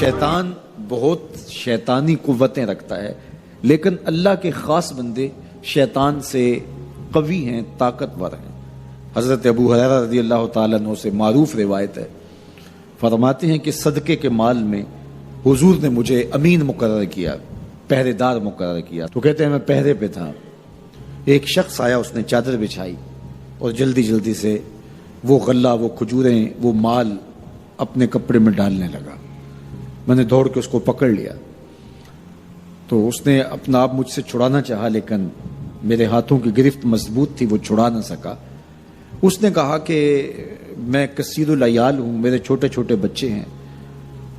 شیطان بہت شیطانی قوتیں رکھتا ہے، لیکن اللہ کے خاص بندے شیطان سے قوی ہیں، طاقتور ہیں۔ حضرت ابو ہریرہ رضی اللہ تعالیٰ عنہ سے معروف روایت ہے، فرماتے ہیں کہ صدقے کے مال میں حضور نے مجھے امین مقرر کیا، پہرے دار مقرر کیا۔ تو کہتے ہیں میں پہرے پہ تھا، ایک شخص آیا، اس نے چادر بچھائی اور جلدی جلدی سے وہ غلہ، وہ کھجوریں، وہ مال اپنے کپڑے میں ڈالنے لگا۔ میں نے دوڑ کے اس کو پکڑ لیا، تو اس نے اپنا آپ مجھ سے چھڑانا چاہا، لیکن میرے ہاتھوں کی گرفت مضبوط تھی، وہ چھڑا نہ سکا۔ اس نے کہا کہ میں کثیر العیال ہوں، میرے چھوٹے چھوٹے بچے ہیں،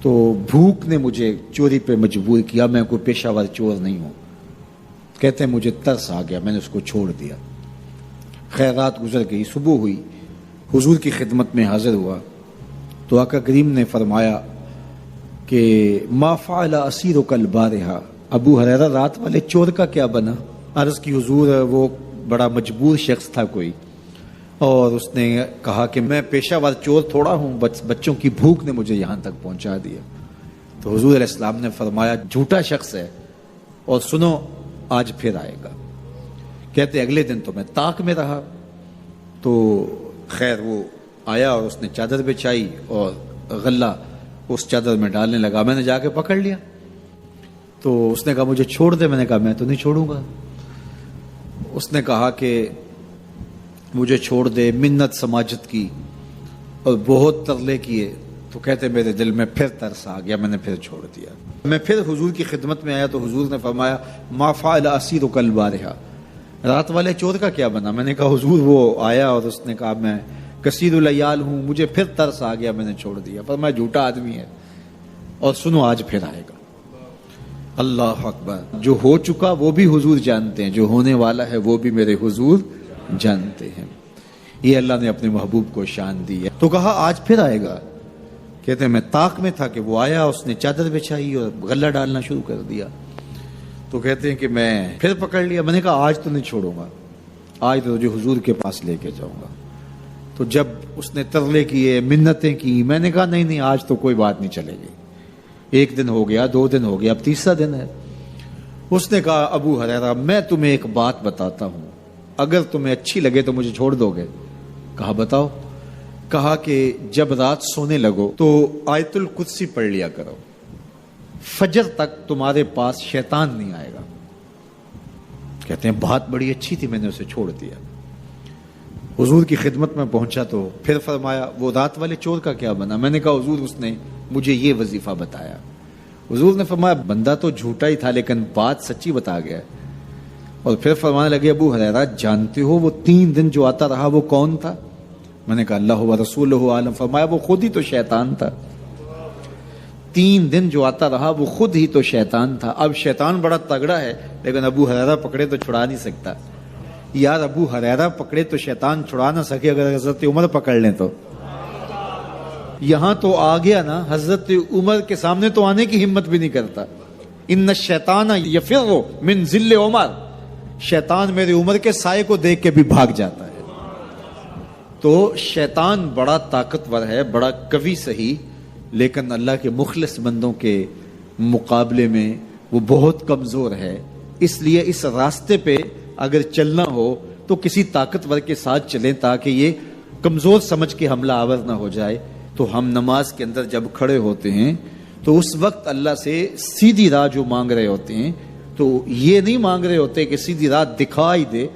تو بھوک نے مجھے چوری پہ مجبور کیا، میں کوئی پیشہ ور چور نہیں ہوں۔ کہتے ہیں مجھے ترس آ گیا، میں نے اس کو چھوڑ دیا۔ خیر رات گزر گئی، صبح ہوئی، حضور کی خدمت میں حاضر ہوا تو آقا کریم نے فرمایا کہ ما فعل اسیرک البارحہ، ابو ہریرہ رات والے چور کا کیا بنا؟ عرض کی حضور وہ بڑا مجبور شخص تھا کوئی، اور اس نے کہا کہ میں پیشہ ور چور تھوڑا ہوں، بچوں کی بھوک نے مجھے یہاں تک پہنچا دیا۔ تو حضور علیہ السلام نے فرمایا جھوٹا شخص ہے، اور سنو آج پھر آئے گا۔ کہتے اگلے دن تو میں طاق میں رہا، تو خیر وہ آیا اور اس نے چادر بچھائی اور غلہ اس چادر میں ڈالنے لگا۔ میں نے جا کے پکڑ لیا، تو اس نے کہا مجھے چھوڑ دے۔ میں نے کہا میں تو نہیں چھوڑوں گا۔ اس نے کہا کہ مجھے چھوڑ دے، منت سماجت کی اور بہت ترلے کیے، تو کہتے میرے دل میں پھر ترس آ گیا، میں نے پھر چھوڑ دیا۔ میں پھر حضور کی خدمت میں آیا تو حضور نے فرمایا ما فعل اسیرک البارحہ، رات والے چور کا کیا بنا؟ میں نے کہا حضور وہ آیا اور اس نے کہا میں کثیر العیال ہوں، مجھے پھر ترس آ گیا، میں نے چھوڑ دیا۔ پر میں جھوٹا آدمی ہے، اور سنو آج پھر آئے گا۔ اللہ اکبر! جو ہو چکا وہ بھی حضور جانتے ہیں، جو ہونے والا ہے وہ بھی میرے حضور جانتے ہیں۔ یہ اللہ نے اپنے محبوب کو شان دی ہے۔ تو کہا آج پھر آئے گا۔ کہتے ہیں میں طاق میں تھا کہ وہ آیا، اس نے چادر بچھائی اور غلہ ڈالنا شروع کر دیا۔ تو کہتے ہیں کہ میں پھر پکڑ لیا۔ میں نے کہا آج تو نہیں چھوڑوں گا، آج تو جو حضور کے پاس لے کے جاؤں گا۔ تو جب اس نے ترلے کیے، منتیں کی، میں نے کہا نہیں آج تو کوئی بات نہیں چلے گی۔ ایک دن ہو گیا، 2 دن ہو گیا، اب تیسرا دن ہے۔ اس نے کہا ابو ہریرہ میں تمہیں ایک بات بتاتا ہوں، اگر تمہیں اچھی لگے تو مجھے چھوڑ دو گے؟ کہا بتاؤ۔ کہا کہ جب رات سونے لگو تو آیت الکرسی پڑھ لیا کرو، فجر تک تمہارے پاس شیطان نہیں آئے گا۔ کہتے ہیں بات بڑی اچھی تھی، میں نے اسے چھوڑ دیا۔ حضور کی خدمت میں پہنچا تو پھر فرمایا وہ رات والے چور کا کیا بنا؟ میں نے کہا حضور اس نے مجھے یہ وظیفہ بتایا۔ حضور نے فرمایا بندہ تو جھوٹا ہی تھا، لیکن بات سچی بتا گیا۔ اور پھر فرمانے لگے ابو ہریرہ جانتے ہو وہ 3 دن جو آتا رہا وہ کون تھا؟ میں نے کہا اللہ و رسولہ عالم۔ فرمایا وہ خود ہی تو شیطان تھا۔ 3 دن جو آتا رہا وہ خود ہی تو شیطان تھا۔ اب شیطان بڑا تگڑا ہے، لیکن ابو ہریرہ پکڑے تو چھڑا نہیں سکتا۔ یار ابو ہریرہ پکڑے تو شیطان چھڑا نہ سکے، اگر حضرت عمر پکڑ لیں تو یہاں تو آ گیا نا، حضرت عمر کے سامنے تو آنے کی ہمت بھی نہیں کرتا۔ ان الشیطان یفر من ظل عمر، شیطان میرے عمر کے سائے کو دیکھ کے بھی بھاگ جاتا ہے۔ تو شیطان بڑا طاقتور ہے، بڑا قوی صحیح، لیکن اللہ کے مخلص بندوں کے مقابلے میں وہ بہت کمزور ہے۔ اس لیے اس راستے پہ اگر چلنا ہو تو کسی طاقتور کے ساتھ چلیں، تاکہ یہ کمزور سمجھ کے حملہ آور نہ ہو جائے۔ تو ہم نماز کے اندر جب کھڑے ہوتے ہیں تو اس وقت اللہ سے سیدھی راہ جو مانگ رہے ہوتے ہیں، تو یہ نہیں مانگ رہے ہوتے کہ سیدھی راہ دکھائی دے۔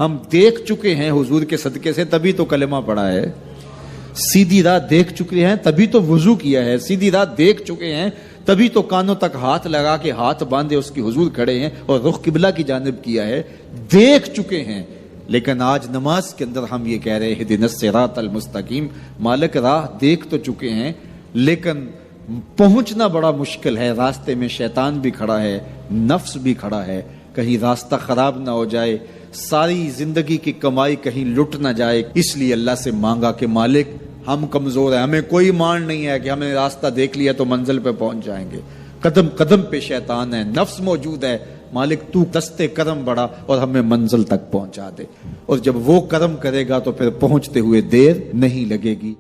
ہم دیکھ چکے ہیں حضور کے صدقے سے، تبھی تو کلمہ پڑھا ہے۔ سیدھی راہ دیکھ چکے ہیں تبھی تو وضو کیا ہے۔ سیدھی راہ دیکھ چکے ہیں تبھی تو کانوں تک ہاتھ لگا کے ہاتھ باندھے اس کی حضور کھڑے ہیں اور رخ قبلہ کی جانب کیا ہے۔ دیکھ چکے ہیں، لیکن آج نماز کے اندر ہم یہ کہہ رہے ہیں اہدنا الصراط المستقیم، مالک راہ دیکھ تو چکے ہیں لیکن پہنچنا بڑا مشکل ہے۔ راستے میں شیطان بھی کھڑا ہے، نفس بھی کھڑا ہے، کہیں راستہ خراب نہ ہو جائے، ساری زندگی کی کمائی کہیں لٹ نہ جائے۔ اس لیے اللہ سے مانگا کہ مالک ہم کمزور ہیں، ہمیں کوئی مان نہیں ہے کہ ہمیں راستہ دیکھ لیا تو منزل پہ پہنچ جائیں گے۔ قدم قدم پہ شیطان ہے، نفس موجود ہے، مالک تو دستے کرم بڑھا اور ہمیں منزل تک پہنچا دے۔ اور جب وہ کرم کرے گا تو پھر پہنچتے ہوئے دیر نہیں لگے گی۔